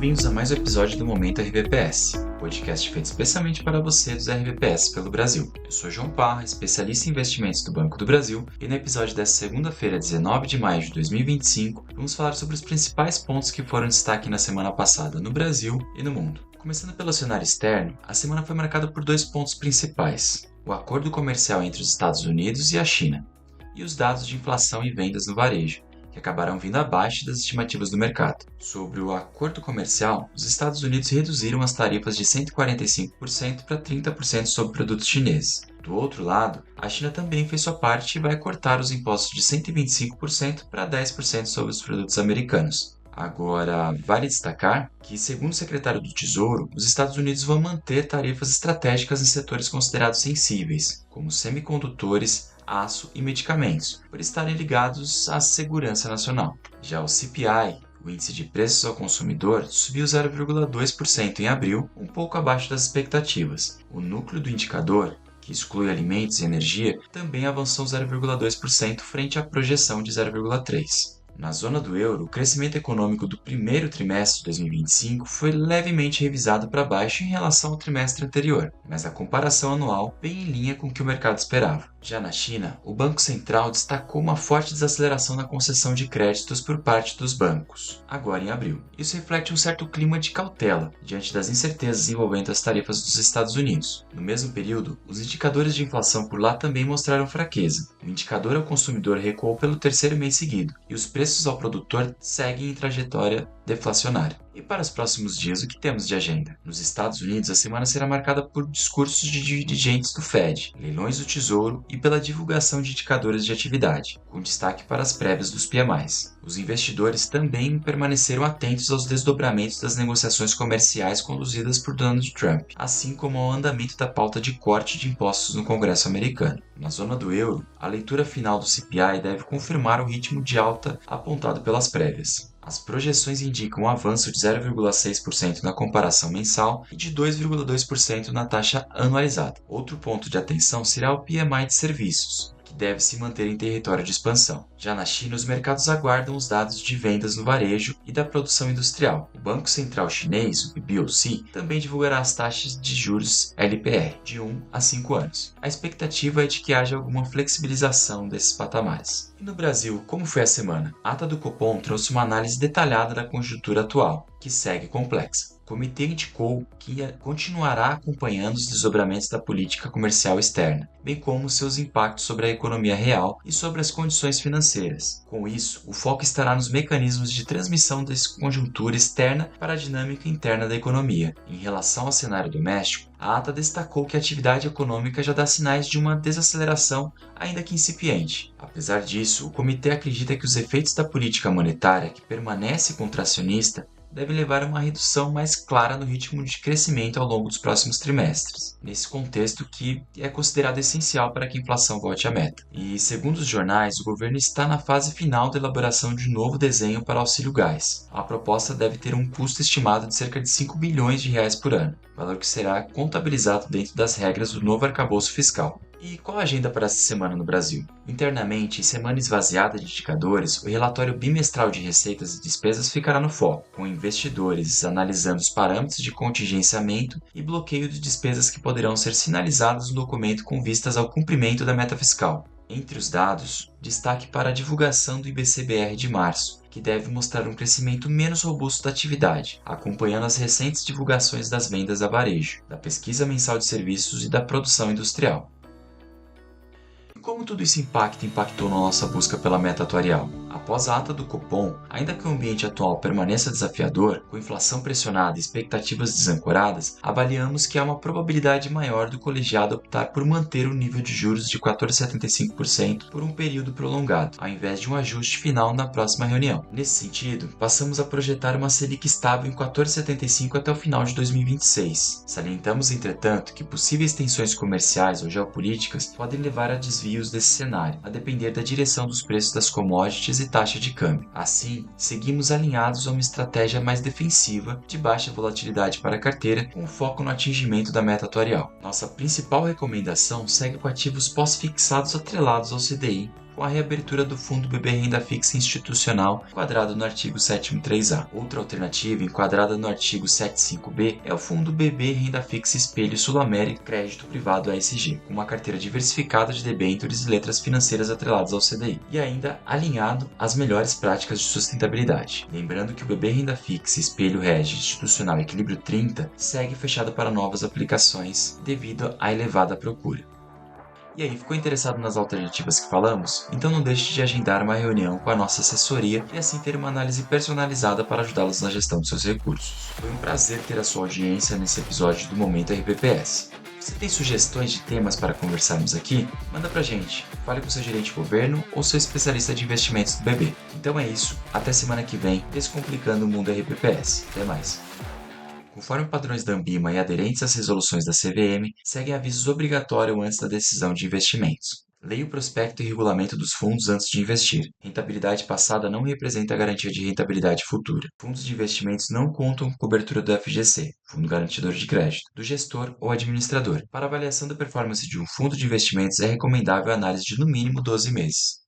bem-vindos a mais um episódio do Momento RVPS, podcast feito especialmente para você dos RVPS pelo Brasil. Eu sou João Parra, especialista em investimentos do Banco do Brasil, e no episódio desta segunda-feira, 19 de maio de 2025, vamos falar sobre os principais pontos que foram destaque na semana passada no Brasil e no mundo. Começando pelo cenário externo, a semana foi marcada por dois pontos principais: o acordo comercial entre os Estados Unidos e a China, e os dados de inflação e vendas no varejo, que acabaram vindo abaixo das estimativas do mercado. Sobre o acordo comercial, os Estados Unidos reduziram as tarifas de 145% para 30% sobre produtos chineses. Do outro lado, a China também fez sua parte e vai cortar os impostos de 125% para 10% sobre os produtos americanos. Agora, vale destacar que, segundo o secretário do Tesouro, os Estados Unidos vão manter tarifas estratégicas em setores considerados sensíveis, como semicondutores, aço e medicamentos, por estarem ligados à segurança nacional. Já o CPI, o índice de preços ao consumidor, subiu 0,2% em abril, um pouco abaixo das expectativas. O núcleo do indicador, que exclui alimentos e energia, também avançou 0,2% frente à projeção de 0,3%. Na zona do euro, o crescimento econômico do primeiro trimestre de 2025 foi levemente revisado para baixo em relação ao trimestre anterior, mas a comparação anual bem em linha com o que o mercado esperava. Já na China, o Banco Central destacou uma forte desaceleração na concessão de créditos por parte dos bancos, agora em abril. Isso reflete um certo clima de cautela diante das incertezas envolvendo as tarifas dos Estados Unidos. No mesmo período, os indicadores de inflação por lá também mostraram fraqueza. O indicador ao consumidor recuou pelo terceiro mês seguido, e os preços ao produtor seguem em trajetória deflacionária. E para os próximos dias, o que temos de agenda? Nos Estados Unidos, a semana será marcada por discursos de dirigentes do Fed, leilões do Tesouro e pela divulgação de indicadores de atividade, com destaque para as prévias dos PMIs. Os investidores também permaneceram atentos aos desdobramentos das negociações comerciais conduzidas por Donald Trump, assim como ao andamento da pauta de corte de impostos no Congresso americano. Na zona do euro, a leitura final do CPI deve confirmar o ritmo de alta apontado pelas prévias. As projeções indicam um avanço de 0,6% na comparação mensal e de 2,2% na taxa anualizada. Outro ponto de atenção será o PMI de serviços, que deve se manter em território de expansão. Já na China, os mercados aguardam os dados de vendas no varejo e da produção industrial. O Banco Central Chinês, o PBOC, também divulgará as taxas de juros LPR de 1 a 5 anos. A expectativa é de que haja alguma flexibilização desses patamares. E no Brasil, como foi a semana? A ata do Copom trouxe uma análise detalhada da conjuntura atual, que segue complexa. O comitê indicou que continuará acompanhando os desdobramentos da política comercial externa, bem como seus impactos sobre a economia real e sobre as condições financeiras. Com isso, o foco estará nos mecanismos de transmissão dessa conjuntura externa para a dinâmica interna da economia. Em relação ao cenário doméstico, a ata destacou que a atividade econômica já dá sinais de uma desaceleração, ainda que incipiente. Apesar disso, o comitê acredita que os efeitos da política monetária, que permanece contracionista, deve levar a uma redução mais clara no ritmo de crescimento ao longo dos próximos trimestres, nesse contexto que é considerado essencial para que a inflação volte à meta. E, segundo os jornais, o governo está na fase final da elaboração de um novo desenho para o auxílio gás. A proposta deve ter um custo estimado de cerca de 5 bilhões de reais por ano, valor que será contabilizado dentro das regras do novo arcabouço fiscal. E qual a agenda para essa semana no Brasil? Internamente, em semana esvaziada de indicadores, o relatório bimestral de receitas e despesas ficará no foco, com investidores analisando os parâmetros de contingenciamento e bloqueio de despesas que poderão ser sinalizados no documento com vistas ao cumprimento da meta fiscal. Entre os dados, destaque para a divulgação do IBCBR de março, que deve mostrar um crescimento menos robusto da atividade, acompanhando as recentes divulgações das vendas a varejo, da pesquisa mensal de serviços e da produção industrial. Como tudo isso impactou na nossa busca pela meta atuarial? Após a ata do Copom, ainda que o ambiente atual permaneça desafiador, com inflação pressionada e expectativas desancoradas, avaliamos que há uma probabilidade maior do colegiado optar por manter o nível de juros de 14,75% por um período prolongado, ao invés de um ajuste final na próxima reunião. Nesse sentido, passamos a projetar uma Selic estável em 14,75% até o final de 2026. Salientamos, entretanto, que possíveis tensões comerciais ou geopolíticas podem levar a desvios desse cenário, a depender da direção dos preços das commodities e taxa de câmbio. Assim, seguimos alinhados a uma estratégia mais defensiva, de baixa volatilidade para a carteira, com foco no atingimento da meta atuarial. Nossa principal recomendação segue com ativos pós-fixados atrelados ao CDI, com a reabertura do Fundo BB Renda Fixa Institucional, enquadrado no artigo 713-A. Outra alternativa, enquadrada no artigo 75-B, é o Fundo BB Renda Fixa Espelho Sul-América Crédito Privado ASG, com uma carteira diversificada de debêntures e letras financeiras atreladas ao CDI, e ainda alinhado às melhores práticas de sustentabilidade. Lembrando que o BB Renda Fixa Espelho Regi Institucional Equilíbrio 30 segue fechado para novas aplicações devido à elevada procura. E aí, ficou interessado nas alternativas que falamos? Então não deixe de agendar uma reunião com a nossa assessoria e assim ter uma análise personalizada para ajudá-los na gestão de seus recursos. Foi um prazer ter a sua audiência nesse episódio do Momento RPPS. Você tem sugestões de temas para conversarmos aqui? Manda pra gente. Fale com seu gerente de governo ou seu especialista de investimentos do BB. Então é isso. Até semana que vem, descomplicando o mundo RPPS. Até mais. Conforme padrões da Anbima e aderentes às resoluções da CVM, seguem avisos obrigatórios antes da decisão de investimentos. Leia o prospecto e regulamento dos fundos antes de investir. Rentabilidade passada não representa a garantia de rentabilidade futura. Fundos de investimentos não contam com cobertura do FGC, Fundo Garantidor de Crédito, do gestor ou administrador. Para avaliação da performance de um fundo de investimentos é recomendável a análise de no mínimo 12 meses.